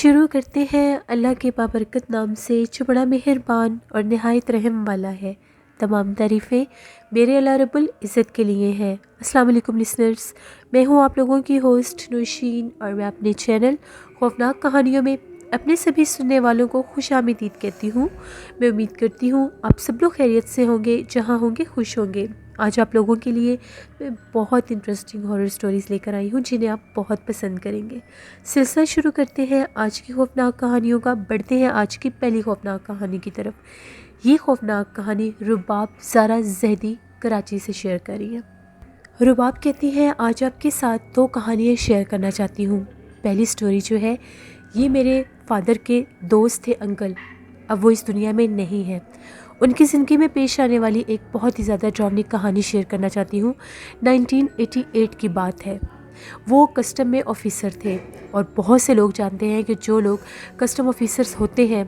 शुरू करते हैं अल्लाह के बाबरकत नाम से जो बड़ा मेहरबान और नहायत रहम वाला है। तमाम तारीफ़ें मेरे अल्लाह रब्बुल इज़्ज़त के लिए हैं। अस्सलाम वालेकुम लिसनर्स, मैं हूँ आप लोगों की होस्ट नौशीन और मैं अपने चैनल खौफनाक कहानियों में अपने सभी सुनने वालों को खुशामदीद कहती हूँ। मैं उम्मीद करती हूँ आप सब लोग खैरियत से होंगे, जहाँ होंगे खुश होंगे। आज आप लोगों के लिए मैं बहुत इंटरेस्टिंग हॉरर स्टोरीज़ लेकर आई हूँ जिन्हें आप बहुत पसंद करेंगे। सिलसिला शुरू करते हैं आज की खौफनाक कहानियों का। बढ़ते हैं आज की पहली खौफनाक कहानी की तरफ। ये खौफनाक कहानी रुबाब ज़ारा ज़ैदी कराची से शेयर कर रही है। रुबाब कहती है, आज आपके साथ 2 कहानियाँ शेयर करना चाहती हूँ। पहली स्टोरी जो है ये मेरे फादर के दोस्त थे अंकल, अब वो इस दुनिया में नहीं है। उनकी ज़िंदगी में पेश आने वाली एक बहुत ही ज़्यादा ड्रावनी कहानी शेयर करना चाहती हूँ। 1988 की बात है। वो कस्टम में ऑफ़िसर थे और बहुत से लोग जानते हैं कि जो लोग कस्टम ऑफ़िसर्स होते हैं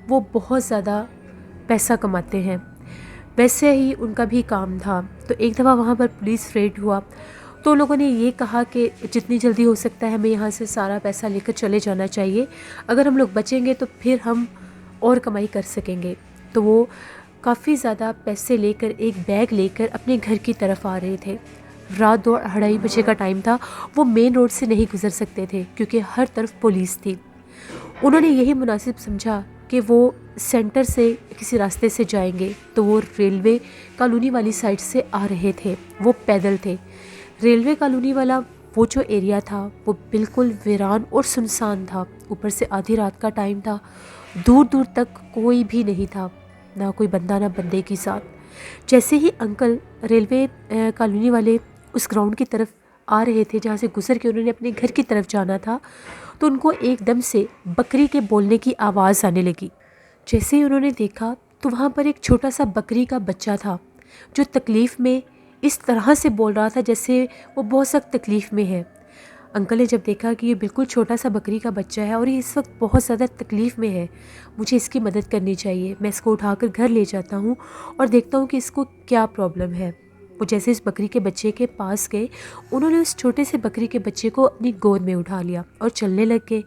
वो बहुत ज़्यादा पैसा कमाते हैं। वैसे ही उनका भी काम था। तो एक दफ़ा वहाँ पर पुलिस रेड हुआ तो लोगों ने ये कहा कि जितनी जल्दी हो सकता है हमें यहाँ से सारा पैसा लेकर चले जाना चाहिए, अगर हम लोग बचेंगे तो फिर हम और कमाई कर सकेंगे। तो वो काफ़ी ज़्यादा पैसे लेकर एक बैग लेकर अपने घर की तरफ आ रहे थे। रात 2-2:30 बजे का टाइम था। वो मेन रोड से नहीं गुजर सकते थे क्योंकि हर तरफ पुलिस थी। उन्होंने यही मुनासिब समझा कि वो सेंटर से किसी रास्ते से जाएंगे। तो वो रेलवे कॉलोनी वाली साइड से आ रहे थे। वो पैदल थे। रेलवे कॉलोनी वाला वो जो एरिया था वो बिल्कुल वीरान और सुनसान था। ऊपर से आधी रात का टाइम था। दूर दूर तक कोई भी नहीं था, ना कोई बंदा ना बंदे की साथ। जैसे ही अंकल रेलवे कॉलोनी वाले उस ग्राउंड की तरफ आ रहे थे जहाँ से गुजर के उन्होंने अपने घर की तरफ जाना था, तो उनको एकदम से बकरी के बोलने की आवाज़ आने लगी। जैसे ही उन्होंने देखा तो वहाँ पर एक छोटा सा बकरी का बच्चा था जो तकलीफ़ में इस तरह से बोल रहा था जैसे वो बहुत सख्त तकलीफ़ में है। अंकल ने जब देखा कि ये बिल्कुल छोटा सा बकरी का बच्चा है और ये इस वक्त बहुत ज़्यादा तकलीफ़ में है, मुझे इसकी मदद करनी चाहिए, मैं इसको उठाकर घर ले जाता हूँ और देखता हूँ कि इसको क्या प्रॉब्लम है। वो जैसे इस बकरी के बच्चे के पास गए, उन्होंने उस छोटे से बकरी के बच्चे को अपनी गोद में उठा लिया और चलने लग गए।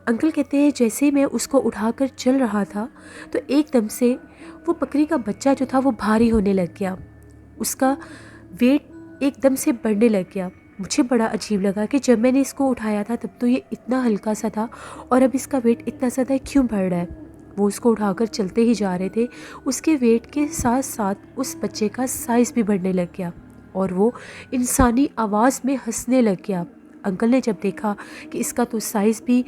अंकल कहते हैं, जैसे ही मैं उसको उठाकर चल रहा था तो एकदम से वो बकरी का बच्चा जो था वो भारी होने लग गया। उसका वेट एकदम से बढ़ने लग गया। मुझे बड़ा अजीब लगा कि जब मैंने इसको उठाया था तब तो ये इतना हल्का सा था और अब इसका वेट इतना ज़्यादा क्यों बढ़ रहा है। वो उसको उठाकर चलते ही जा रहे थे। उसके वेट के साथ साथ उस बच्चे का साइज़ भी बढ़ने लग गया और वो इंसानी आवाज़ में हंसने लग गया। अंकल ने जब देखा कि इसका तो साइज़ भी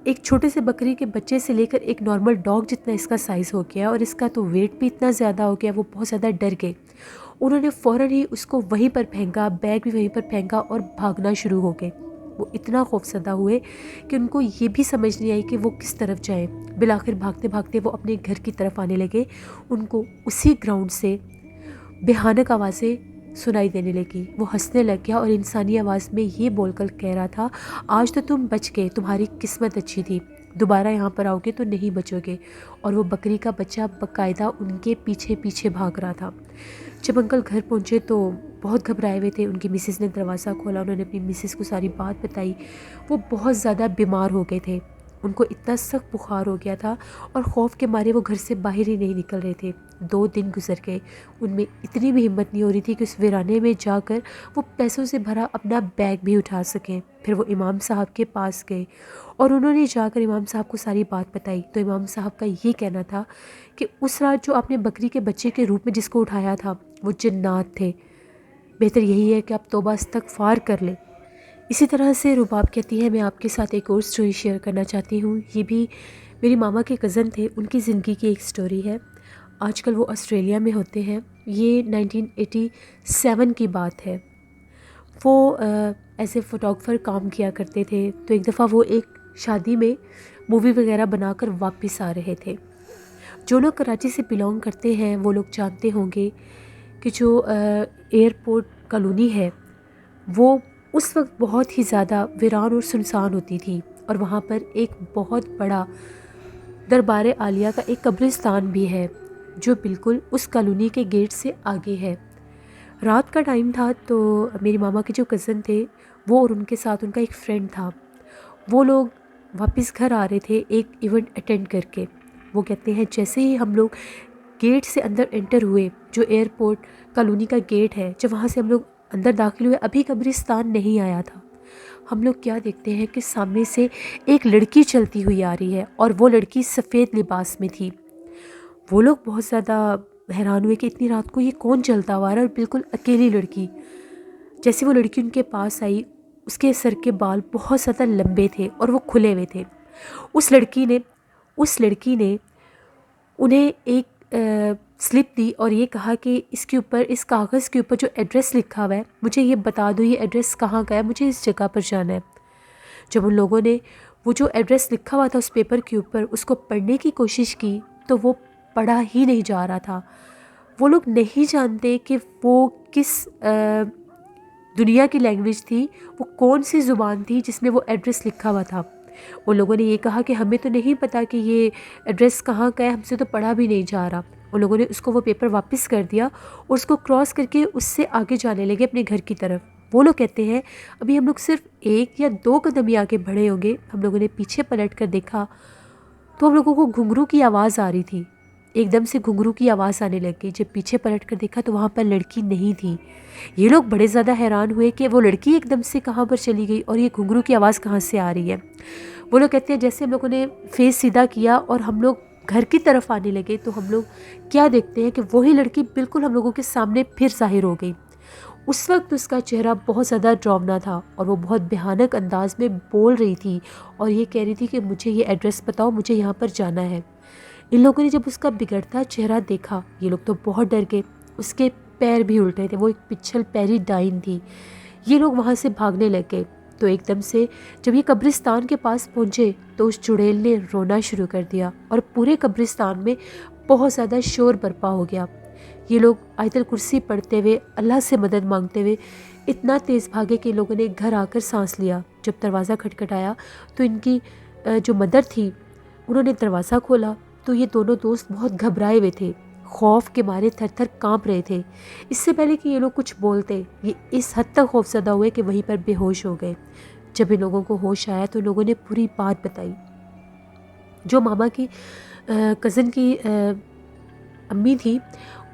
एक छोटे से बकरी के बच्चे से लेकर एक नॉर्मल डॉग जितना इसका साइज़ हो गया और इसका तो वेट भी इतना ज़्यादा हो गया, वो बहुत ज़्यादा डर गए। उन्होंने फ़ौरन ही उसको वहीं पर फेंका, बैग भी वहीं पर फेंका और भागना शुरू हो गए। वो इतना खौफज़दा हुए कि उनको ये भी समझ नहीं आई कि वो किस तरफ जाएं। बिलाखिर भागते भागते वो अपने घर की तरफ आने लगे। उनको उसी ग्राउंड से भयानक आवाज़ें सुनाई देने लगी। वो हंसने लग गया और इंसानी आवाज़ में ये बोलकर कह रहा था, आज तो तुम बच गए, तुम्हारी किस्मत अच्छी थी, दोबारा यहाँ पर आओगे तो नहीं बचोगे। और वो बकरी का बच्चा बाकायदा उनके पीछे पीछे भाग रहा था। जब अंकल घर पहुँचे तो बहुत घबराए हुए थे। उनकी मिसेज़ ने दरवाज़ा खोला, उन्होंने अपनी मिसेज़ को सारी बात बताई। वो बहुत ज़्यादा बीमार हो गए थे, उनको इतना सख्त बुखार हो गया था और खौफ के मारे वो घर से बाहर ही नहीं निकल रहे थे। 2 दिन गुजर गए, उनमें इतनी भी हिम्मत नहीं हो रही थी कि उस वीराने में जाकर वो पैसों से भरा अपना बैग भी उठा सकें। फिर वो इमाम साहब के पास गए और उन्होंने जाकर इमाम साहब को सारी बात बताई। तो इमाम साहब का ये कहना था कि उस रात जो आपने बकरी के बच्चे के रूप में जिसको उठाया था वो जिन्नात थे, बेहतर यही है कि आप तौबा इस्तग़फ़ार कर लें। इसी तरह से रुबाब कहती है, मैं आपके साथ एक और स्टोरी शेयर करना चाहती हूँ। ये भी मेरी मामा के कज़न थे, उनकी ज़िंदगी की एक स्टोरी है। आजकल वो ऑस्ट्रेलिया में होते हैं। ये 1987 की बात है। वो एज ए फ़ोटोग्राफ़र काम किया करते थे। तो एक दफ़ा वो एक शादी में मूवी वगैरह बनाकर वापस आ रहे थे। जो लोग कराची से बिलोंग करते हैं वो लोग जानते होंगे कि जो एयरपोर्ट कॉलोनी है वो उस वक्त बहुत ही ज़्यादा वीरान और सुनसान होती थी और वहाँ पर एक बहुत बड़ा दरबार आलिया का एक कब्रिस्तान भी है जो बिल्कुल उस कॉलोनी के गेट से आगे है। रात का टाइम था तो मेरी मामा के जो कज़न थे वो और उनके साथ उनका एक फ्रेंड था। वो लोग वापस घर आ रहे थे एक इवेंट अटेंड करके। वो कहते हैं जैसे ही हम लोग गेट से अंदर एंटर हुए, जो एयरपोर्ट कॉलोनी का गेट है, जब वहाँ से हम लोग अंदर दाखिल हुए, अभी कब्रिस्तान नहीं आया था, हम लोग क्या देखते हैं कि सामने से एक लड़की चलती हुई आ रही है और वो लड़की सफ़ेद लिबास में थी। वो लोग बहुत ज़्यादा हैरान हुए कि इतनी रात को ये कौन चलता हुआ रहा है, और बिल्कुल अकेली लड़की। जैसे वो लड़की उनके पास आई, उसके सर के बाल बहुत ज़्यादा लंबे थे और वो खुले हुए थे। उस लड़की ने उन्हें एक स्लिप दी और ये कहा कि इसके ऊपर, इस कागज़ के ऊपर जो एड्रेस लिखा हुआ है, मुझे ये बता दो ये एड्रेस कहाँ का है, मुझे इस जगह पर जाना है। जब उन लोगों ने वो जो एड्रेस लिखा हुआ था उस पेपर के ऊपर, उसको पढ़ने की कोशिश की तो वो पढ़ा ही नहीं जा रहा था। वो लोग नहीं जानते कि वो किस दुनिया की लैंग्वेज थी, वो कौन सी ज़ुबान थी जिसमें वो एड्रेस लिखा हुआ था। उन लोगों ने ये कहा कि हमें तो नहीं पता कि ये एड्रेस कहाँ का है, हमसे तो पढ़ा भी नहीं जा रहा। उन लोगों ने उसको वो पेपर वापस कर दिया और उसको क्रॉस करके उससे आगे जाने लगे अपने घर की तरफ। वो लोग कहते हैं अभी हम लोग सिर्फ 1 या 2 कदम ही आगे बढ़े होंगे, हम लोगों ने पीछे पलट कर देखा तो हम लोगों को घुंघरू की आवाज़ आ रही थी। एकदम से घुंघरू की आवाज़ आने लग गई। जब पीछे पलट कर देखा तो वहाँ पर लड़की नहीं थी। ये लोग बड़े ज़्यादा हैरान हुए कि वो लड़की एकदम से कहाँ पर चली गई और ये घुंघरू की आवाज़ कहाँ से आ रही है। वो लोग कहते हैं जैसे हम लोगों ने फेस सीधा किया और हम लोग घर की तरफ आने लगे तो हम लोग क्या देखते हैं कि वही लड़की बिल्कुल हम लोगों के सामने फिर ज़ाहिर हो गई। उस वक्त उसका चेहरा बहुत ज़्यादा डरावना था और वो बहुत भयानक अंदाज में बोल रही थी और ये कह रही थी कि मुझे ये एड्रेस बताओ, मुझे यहाँ पर जाना है। इन लोगों ने जब उसका बिगड़ता चेहरा देखा, ये लोग तो बहुत डर गए। उसके पैर भी उल्टे थे, वो एक पिछल पैरी डाइन थी। ये लोग वहाँ से भागने लग गए। तो एकदम से जब ये कब्रिस्तान के पास पहुँचे तो उस चुड़ैल ने रोना शुरू कर दिया और पूरे कब्रिस्तान में बहुत ज़्यादा शोर बरपा हो गया। ये लोग आयतल कुर्सी पढ़ते हुए, अल्लाह से मदद मांगते हुए इतना तेज़ भागे कि लोगों ने घर आकर सांस लिया। जब दरवाज़ा खटखटाया तो इनकी जो मदर थी, उन्होंने दरवाज़ा खोला तो ये दोनों दोस्त बहुत घबराए हुए थे, खौफ के मारे थर थर काँप रहे थे। इससे पहले कि ये लोग कुछ बोलते, ये इस हद तक खौफज़दा हुए कि वहीं पर बेहोश हो गए। जब इन लोगों को होश आया तो लोगों ने पूरी बात बताई। जो मामा की कज़न की अम्मी थी,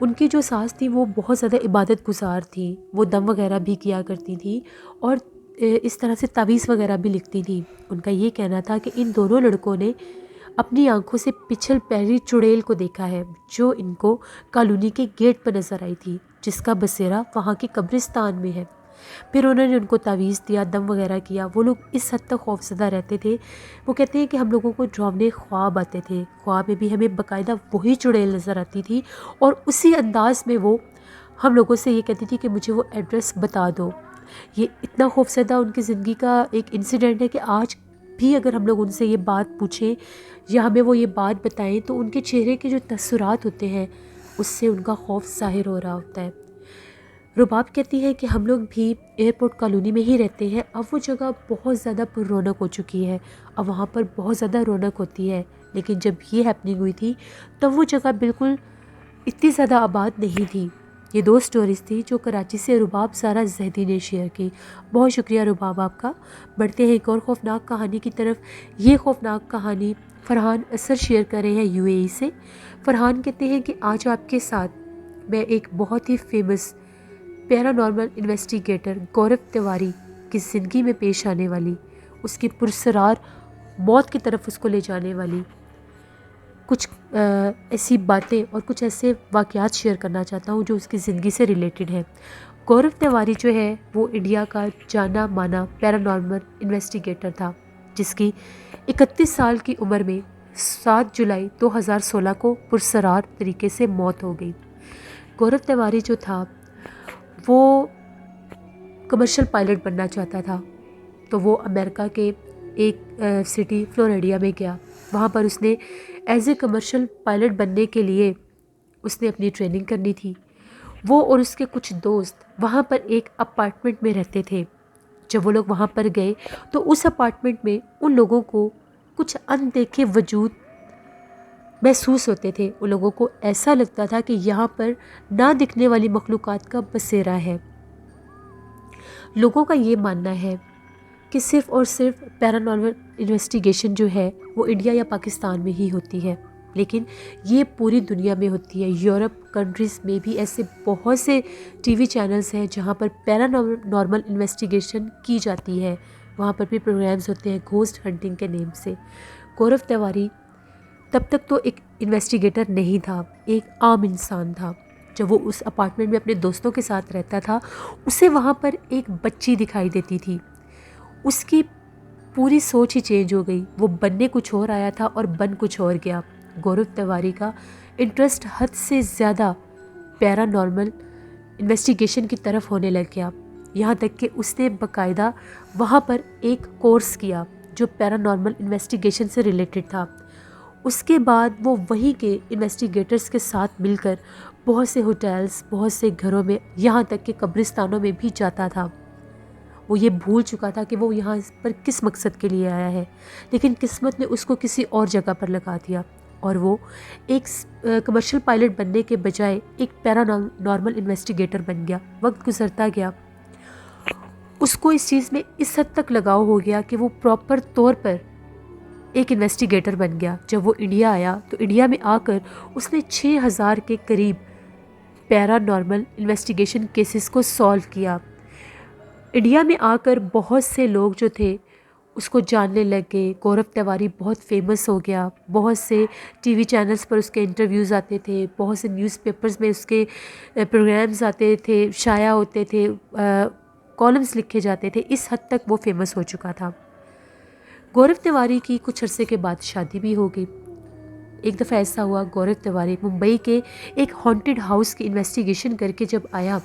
उनकी जो सास थी वो बहुत ज़्यादा इबादत गुजार थी। वो दम वगैरह भी किया करती थी और इस तरह से तावीज़ वगैरह भी लिखती थी। उनका ये कहना था कि इन दोनों लड़कों ने अपनी आंखों से पिछल पैरी चुड़ैल को देखा है, जो इनको कॉलोनी के गेट पर नज़र आई थी, जिसका बसेरा वहाँ के कब्रिस्तान में है। फिर उन्होंने उनको तावीज़ दिया, दम वगैरह किया। वो लोग इस हद तक खौफज़दा रहते थे। वो कहते हैं कि हम लोगों को डरावने ख्वाब आते थे। ख्वाब में भी हमें बाकायदा वही चुड़ैल नज़र आती थी और उसी अंदाज में वो हम लोगों से ये कहती थी कि मुझे वो एड्रेस बता दो। ये इतना खौफज़दा उनकी ज़िंदगी का एक इंसिडेंट है कि आज भी अगर हम लोग उनसे ये बात पूछें या हमें वो ये बात बताएं तो उनके चेहरे के जो तसुरात होते हैं उससे उनका खौफ ज़ाहिर हो रहा होता है। रुबाब कहती है कि हम लोग भी एयरपोर्ट कॉलोनी में ही रहते हैं। अब वो जगह बहुत ज़्यादा पुररौनक हो चुकी है, अब वहाँ पर बहुत ज़्यादा रौनक होती है। लेकिन जब ये हैपनिंग हुई थी तब वो जगह बिल्कुल इतनी ज़्यादा आबाद नहीं थी। ये 2 स्टोरीज़ थी जो कराची से रुबाब सारा जहदी ने शेयर की। बहुत शुक्रिया रुबाब आपका। बढ़ते हैं एक और खौफनाक कहानी की तरफ। ये खौफनाक कहानी फ़रहान असर शेयर कर रहे हैं यूएई से। फ़रहान कहते हैं कि आज आपके साथ मैं एक बहुत ही फेमस पैरानॉर्मल इन्वेस्टिगेटर गौरव तिवारी की ज़िंदगी में पेश आने वाली, उसकी पुरसरार मौत की तरफ उसको ले जाने वाली कुछ ऐसी बातें और कुछ ऐसे वाक़यात शेयर करना चाहता हूँ जो उसकी ज़िंदगी से रिलेटेड है। गौरव तिवारी जो है वो इंडिया का जाना माना पैरानॉर्मल इन्वेस्टिगेटर था, जिसकी 31 साल की उम्र में 7 जुलाई 2016 को पुरसरार तरीके से मौत हो गई। गौरव तिवारी जो था वो कमर्शियल पायलट बनना चाहता था, तो वो अमेरिका के एक सिटी फ्लोरिडा में गया। वहाँ पर उसने एज ए कमर्शियल पायलट बनने के लिए उसने अपनी ट्रेनिंग करनी थी। वो और उसके कुछ दोस्त वहाँ पर एक अपार्टमेंट में रहते थे। जब वो लोग वहाँ पर गए तो उस अपार्टमेंट में उन लोगों को कुछ अनदेखे वजूद महसूस होते थे। उन लोगों को ऐसा लगता था कि यहाँ पर ना दिखने वाली मखलूक़ात का बसेरा है। लोगों का ये मानना है कि सिर्फ़ और सिर्फ पैरानॉर्मल इन्वेस्टिगेशन जो है वो इंडिया या पाकिस्तान में ही होती है, लेकिन ये पूरी दुनिया में होती है। यूरोप कंट्रीज़ में भी ऐसे बहुत से टीवी चैनल्स हैं जहाँ पर पैरानॉर्मल इन्वेस्टिगेशन की जाती है। वहाँ पर भी प्रोग्राम्स होते हैं घोस्ट हंटिंग के नेम से। गौरव तिवारी तब तक तो एक इन्वेस्टिगेटर नहीं था, एक आम इंसान था। जब वो उस अपार्टमेंट में अपने दोस्तों के साथ रहता था, उसे वहाँ पर एक बच्ची दिखाई देती थी। उसकी पूरी सोच ही चेंज हो गई। वो बनने कुछ और आया था और बन कुछ और गया। गौरव तिवारी का इंटरेस्ट हद से ज़्यादा पैरानॉर्मल इन्वेस्टिगेशन की तरफ होने लग गया। यहाँ तक कि उसने बाकायदा वहाँ पर एक कोर्स किया जो पैरानॉर्मल इन्वेस्टिगेशन से रिलेटेड था। उसके बाद वो वहीं के इन्वेस्टिगेटर्स के साथ मिलकर बहुत से होटल्स, बहुत से घरों में, यहाँ तक कि कब्रिस्तानों में भी जाता था। वो ये भूल चुका था कि वो यहाँ पर किस मकसद के लिए आया है, लेकिन किस्मत ने उसको किसी और जगह पर लगा दिया और वो एक कमर्शियल पायलट बनने के बजाय एक पैरानॉर्मल इन्वेस्टिगेटर बन गया। वक्त गुजरता गया, उसको इस चीज़ में इस हद तक लगाव हो गया कि वो प्रॉपर तौर पर एक इन्वेस्टिगेटर बन गया। जब वो इंडिया आया तो इंडिया में आकर उसने 6000 के करीब पैरानॉर्मल इन्वेस्टिगेशन केसेस को सॉल्व किया। इंडिया में आकर बहुत से लोग जो थे उसको जानने लग गए। गौरव तिवारी बहुत फेमस हो गया। बहुत से टीवी चैनल्स पर उसके इंटरव्यूज़ आते थे, बहुत से न्यूज़पेपर्स में उसके प्रोग्राम्स आते थे, शाया होते थे, कॉलम्स लिखे जाते थे। इस हद तक वो फेमस हो चुका था। गौरव तिवारी की कुछ अरसे के बाद शादी भी हो गई। एक दफ़ा ऐसा हुआ, गौरव तिवारी मुंबई के एक हॉन्टेड हाउस की इन्वेस्टिगेशन करके जब आया,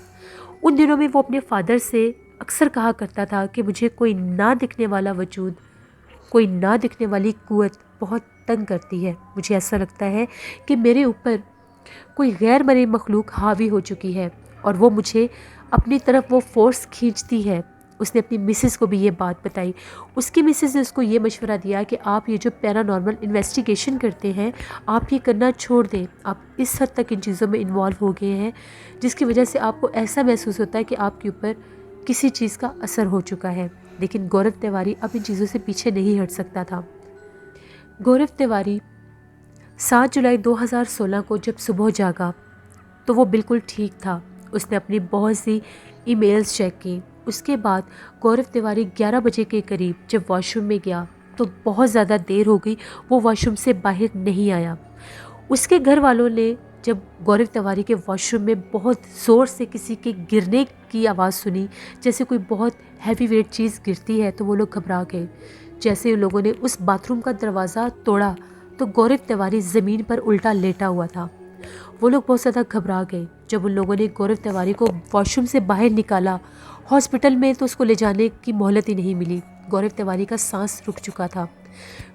उन दिनों में वो अपने फादर से अक्सर कहा करता था कि मुझे कोई ना दिखने वाला वजूद, कोई ना दिखने वाली कुव्वत बहुत तंग करती है। मुझे ऐसा लगता है कि मेरे ऊपर कोई गैर मरे मखलूक हावी हो चुकी है और वो मुझे अपनी तरफ वो फोर्स खींचती है। उसने अपनी मिसेस को भी ये बात बताई। उसकी मिसेस ने उसको ये मशवरा दिया कि आप ये जो पैरानॉर्मल इन्वेस्टिगेशन करते हैं, आप ये करना छोड़ दें। आप इस हद तक इन चीज़ों में इन्वॉल्व हो गए हैं जिसकी वजह से आपको ऐसा महसूस होता है कि आपके ऊपर किसी चीज़ का असर हो चुका है। लेकिन गौरव तिवारी अब इन चीज़ों से पीछे नहीं हट सकता था। गौरव तिवारी 7 जुलाई 2016 को जब सुबह जागा तो वो बिल्कुल ठीक था। उसने अपनी बहुत सी ईमेल्स चेक की। उसके बाद गौरव तिवारी 11 बजे के करीब जब वॉशरूम में गया तो बहुत ज़्यादा देर हो गई, वो वॉशरूम से बाहर नहीं आया। उसके घर वालों ने जब गौरव तिवारी के वॉशरूम में बहुत ज़ोर से किसी के गिरने की आवाज़ सुनी, जैसे कोई बहुत हैवी वेट चीज़ गिरती है, तो वो लोग घबरा गए। जैसे उन लोगों ने उस बाथरूम का दरवाज़ा तोड़ा तो गौरव तिवारी ज़मीन पर उल्टा लेटा हुआ था। वो लोग बहुत ज़्यादा घबरा गए। जब उन लोगों ने गौरव तिवारी को वॉशरूम से बाहर निकाला हॉस्पिटल में, तो उसको ले जाने की मोहलत ही नहीं मिली। गौरव तिवारी का सांस रुक चुका था।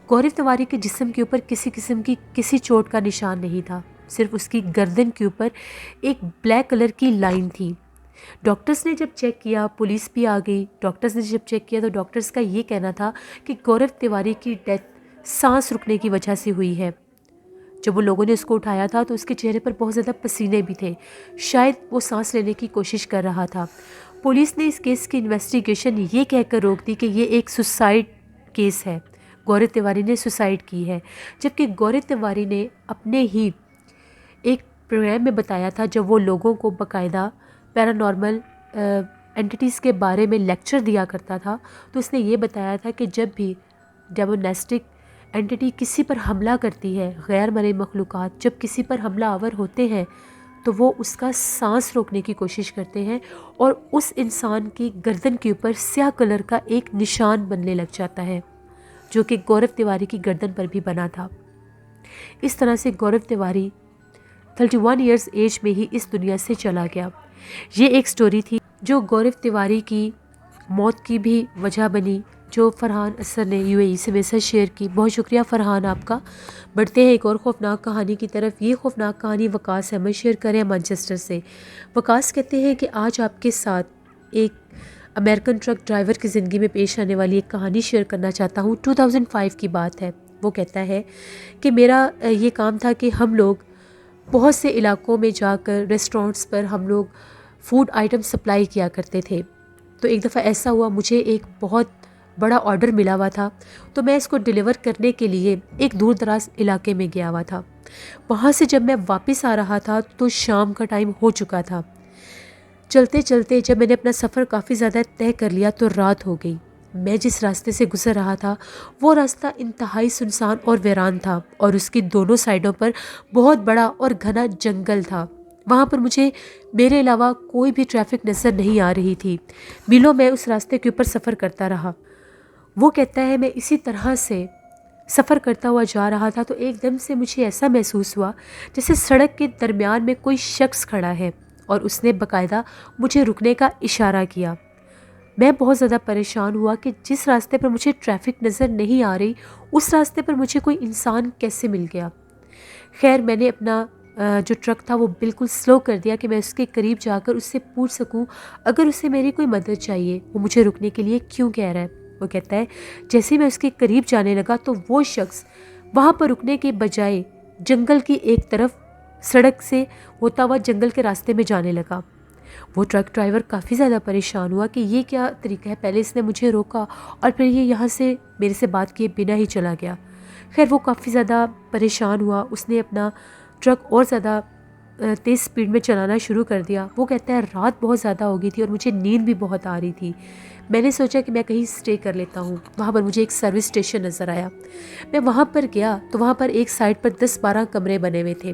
गौरव तिवारी के जिस्म के ऊपर किसी किस्म की किसी चोट का निशान नहीं था, सिर्फ उसकी गर्दन के ऊपर एक ब्लैक कलर की लाइन थी। डॉक्टर्स ने जब चेक किया, पुलिस भी आ गई। डॉक्टर्स ने जब चेक किया तो डॉक्टर्स का ये कहना था कि गौरव तिवारी की डेथ सांस रुकने की वजह से हुई है। जब वो लोगों ने उसको उठाया था तो उसके चेहरे पर बहुत ज़्यादा पसीने भी थे, शायद वो सांस लेने की कोशिश कर रहा था। पुलिस ने इस केस की इन्वेस्टिगेशन ये कहकर रोक दी कि ये एक सुसाइड केस है, गौरव तिवारी ने सुसाइड की है। जबकि गौरव तिवारी ने अपने ही एक प्रोग्राम में बताया था, जब वो लोगों को बाकायदा पैरानॉर्मल एंटिटीज़ के बारे में लेक्चर दिया करता था, तो उसने ये बताया था कि जब भी डेमोनेस्टिक एंटिटी किसी पर हमला करती है, गैर मरे मखलूक़ात जब किसी पर हमला आवर होते हैं, तो वो उसका सांस रोकने की कोशिश करते हैं और उस इंसान की गर्दन के ऊपर स्याह कलर का एक निशान बनने लग जाता है, जो कि गौरव तिवारी की गर्दन पर भी बना था। इस तरह से गौरव तिवारी 31 ईयर्स एज में ही इस दुनिया से चला गया। ये एक स्टोरी थी जो गौरव तिवारी की मौत की भी वजह बनी, जो फरहान असर ने यूएई से मेरे साथ शेयर की। बहुत शुक्रिया फरहान आपका। बढ़ते हैं एक और ख़ौफनाक कहानी की तरफ। ये ख़ौफनाक कहानी वकास अहमद शेयर करें मैनचेस्टर से। वकास कहते हैं कि आज आपके साथ एक अमेरिकन ट्रक ड्राइवर की ज़िंदगी में पेश आने वाली एक कहानी शेयर करना चाहता हूँ। 2005 की बात है। वो कहता है कि मेरा ये काम था कि हम लोग बहुत से इलाकों में जाकर रेस्टोरेंट्स पर हम लोग फूड आइटम सप्लाई किया करते थे। तो एक दफ़ा ऐसा हुआ, मुझे एक बहुत बड़ा ऑर्डर मिला हुआ था, तो मैं इसको डिलीवर करने के लिए एक दूर दराज इलाके में गया हुआ था। वहाँ से जब मैं वापस आ रहा था तो शाम का टाइम हो चुका था। चलते चलते जब मैंने अपना सफ़र काफ़ी ज़्यादा तय कर लिया तो रात हो गई। मैं जिस रास्ते से गुजर रहा था वो रास्ता इंतहाई सुनसान और वीरान था और उसकी दोनों साइडों पर बहुत बड़ा और घना जंगल था। वहाँ पर मुझे मेरे अलावा कोई भी ट्रैफिक नज़र नहीं आ रही थी। मीलों मैं उस रास्ते के ऊपर सफ़र करता रहा। वो कहता है मैं इसी तरह से सफ़र करता हुआ जा रहा था तो एकदम से मुझे ऐसा महसूस हुआ जैसे सड़क के दरमियान में कोई शख्स खड़ा है और उसने बाकायदा मुझे रुकने का इशारा किया। मैं बहुत ज़्यादा परेशान हुआ कि जिस रास्ते पर मुझे ट्रैफिक नज़र नहीं आ रही उस रास्ते पर मुझे कोई इंसान कैसे मिल गया। खैर मैंने अपना जो ट्रक था वो बिल्कुल स्लो कर दिया कि मैं उसके करीब जाकर उससे पूछ सकूं अगर उसे मेरी कोई मदद चाहिए वो मुझे रुकने के लिए क्यों कह रहा है। वो कहता है जैसे ही मैं उसके करीब जाने लगा तो वो शख्स वहाँ पर रुकने के बजाय जंगल की एक तरफ सड़क से होता हुआ जंगल के रास्ते में जाने लगा। वो ट्रक ड्राइवर काफ़ी ज़्यादा परेशान हुआ कि ये क्या तरीका है, पहले इसने मुझे रोका और फिर ये यहाँ से मेरे से बात किए बिना ही चला गया। खैर वो काफ़ी ज़्यादा परेशान हुआ, उसने अपना ट्रक और ज़्यादा तेज़ स्पीड में चलाना शुरू कर दिया। वो कहता है रात बहुत ज़्यादा हो गई थी और मुझे नींद भी बहुत आ रही थी। मैंने सोचा कि मैं कहीं स्टे कर लेता हूँ। वहाँ पर मुझे एक सर्विस स्टेशन नज़र आया। मैं वहाँ पर गया तो वहाँ पर एक साइड पर 10-12 कमरे बने हुए थे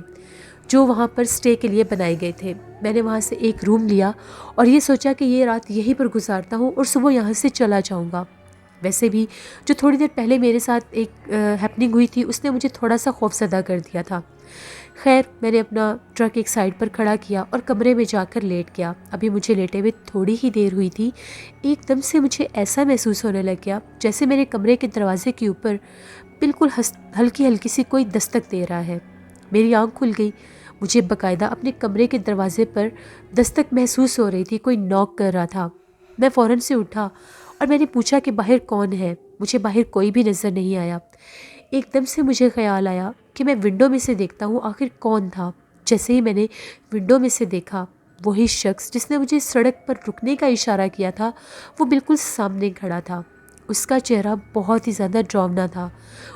जो वहाँ पर स्टे के लिए बनाए गए थे। मैंने वहाँ से एक रूम लिया और ये सोचा कि ये रात यहीं पर गुजारता हूँ और सुबह यहाँ से चला जाऊँगा। वैसे भी जो थोड़ी देर पहले मेरे साथ एक हैपनिंग हुई थी उसने मुझे थोड़ा सा खौफज़दा कर दिया था। खैर मैंने अपना ट्रक एक साइड पर खड़ा किया और कमरे में जाकर लेट गया। अभी मुझे लेटे हुए थोड़ी ही देर हुई थी, एकदम से मुझे ऐसा महसूस होने लग गया जैसे मेरे कमरे के दरवाजे के ऊपर बिल्कुल हल्की हल्की सी कोई दस्तक दे रहा है। मेरी आँख खुल गई। मुझे बाकायदा अपने कमरे के दरवाजे पर दस्तक महसूस हो रही थी, कोई नॉक कर रहा था। मैं फ़ौरन से उठा और मैंने पूछा कि बाहर कौन है। मुझे बाहर कोई भी नज़र नहीं आया। एकदम से मुझे ख्याल आया कि मैं विंडो में से देखता हूँ आखिर कौन था। जैसे ही मैंने विंडो में से देखा वही शख्स जिसने मुझे सड़क पर रुकने का इशारा किया था वो बिल्कुल सामने खड़ा था। उसका चेहरा बहुत ही ज़्यादा डरावना था।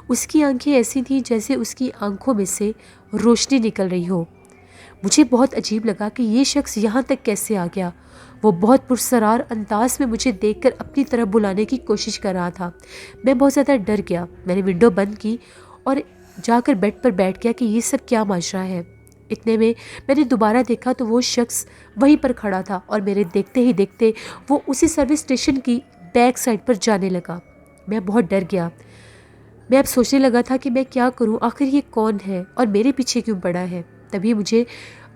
उसकी आंखें ऐसी थीं जैसे उसकी आंखों में से रोशनी निकल रही हो। मुझे बहुत अजीब लगा कि ये शख्स यहाँ तक कैसे आ गया। वो बहुत पुरसरार अंदाज में मुझे देखकर अपनी तरफ बुलाने की कोशिश कर रहा था। मैं बहुत ज़्यादा डर गया। मैंने विंडो बंद की और जाकर बेड पर बैठ गया कि ये सब क्या माजरा है। इतने में मैंने दोबारा देखा तो वो शख्स वहीं पर खड़ा था और मेरे देखते ही देखते वो उसी सर्विस स्टेशन की बैक साइड पर जाने लगा। मैं बहुत डर गया। मैं अब सोचने लगा था कि मैं क्या करूं, आखिर ये कौन है और मेरे पीछे क्यों पड़ा है। तभी मुझे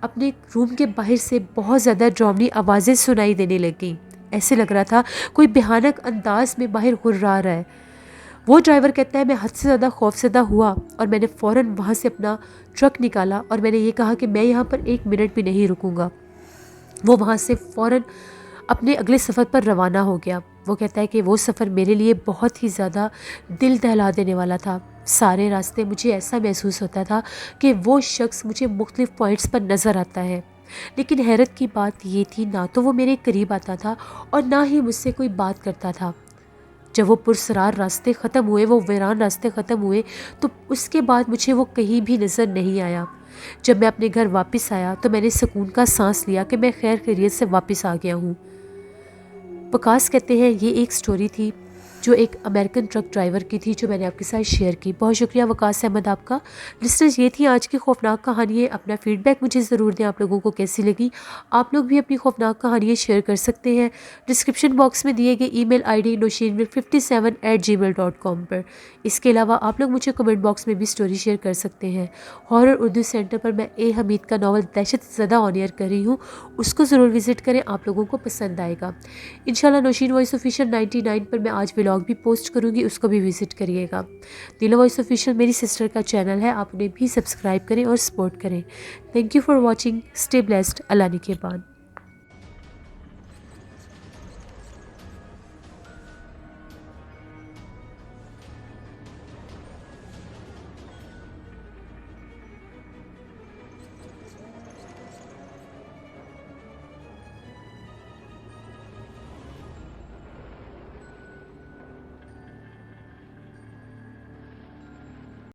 अपने रूम के बाहर से बहुत ज़्यादा डरावनी आवाज़ें सुनाई देने लगी। ऐसे लग रहा था कोई भयानक अंदाज में बाहर हुर्रा रहा है। वो ड्राइवर कहता है मैं हद से ज़्यादा खौफज़दा हुआ और मैंने फ़ौरन वहाँ से अपना ट्रक निकाला और मैंने ये कहा कि मैं यहाँ पर 1 मिनट भी नहीं रुकूंगा। वो वहाँ से फ़ौरन अपने अगले सफ़र पर रवाना हो गया। वो कहता है कि वो सफ़र मेरे लिए बहुत ही ज़्यादा दिल दहला देने वाला था। सारे रास्ते मुझे ऐसा महसूस होता था कि वो शख्स मुझे मुख्तलिफ़ पॉइंट्स पर नज़र आता है, लेकिन हैरत की बात ये थी ना तो वो मेरे करीब आता था और ना ही मुझसे कोई बात करता था। जब वो पुरसरार रास्ते ख़त्म हुए, वो वीरान रास्ते ख़त्म हुए, तो उसके बाद मुझे वो कहीं भी नज़र नहीं आया। जब मैं अपने घर वापस आया तो मैंने सुकून का सांस लिया कि मैं खैर खैरियत से वापस आ गया हूँ। वकास कहते हैं ये एक स्टोरी थी जो एक अमेरिकन ट्रक ड्राइवर की थी जो मैंने आपके साथ शेयर की। बहुत शुक्रिया वकास अहमद आपका। लिस्टर्स ये थी आज की खौफनाक कहानी। अपना फीडबैक मुझे ज़रूर दें, आप लोगों को कैसी लगी। आप लोग भी अपनी खौफनाक कहानियाँ शेयर कर सकते हैं डिस्क्रिप्शन बॉक्स में दिए गए ईमेल आईडी noshinmilk57@gmail.com पर। इसके अलावा आप लोग मुझे कमेंट बॉक्स में भी स्टोरी शेयर कर सकते हैं। हॉरर उर्दू सेंटर पर मैं ए हमीद का नावल दहशत ज़दा ऑन एयर कर रही हूँ, उसको ज़रूर विज़िट करें, आप लोगों को पसंद आएगा इंशाल्लाह। नौशीन वॉइस ऑफिशियल 99 पर मैं आज व्लॉग भी पोस्ट करूंगी, उसको भी विजिट करिएगा। नीला वॉइस ऑफिशियल मेरी सिस्टर का चैनल है, आप उन्हें भी सब्सक्राइब करें और सपोर्ट करें। Thank you for watching. Stay blessed. अल्लाह निगहबान।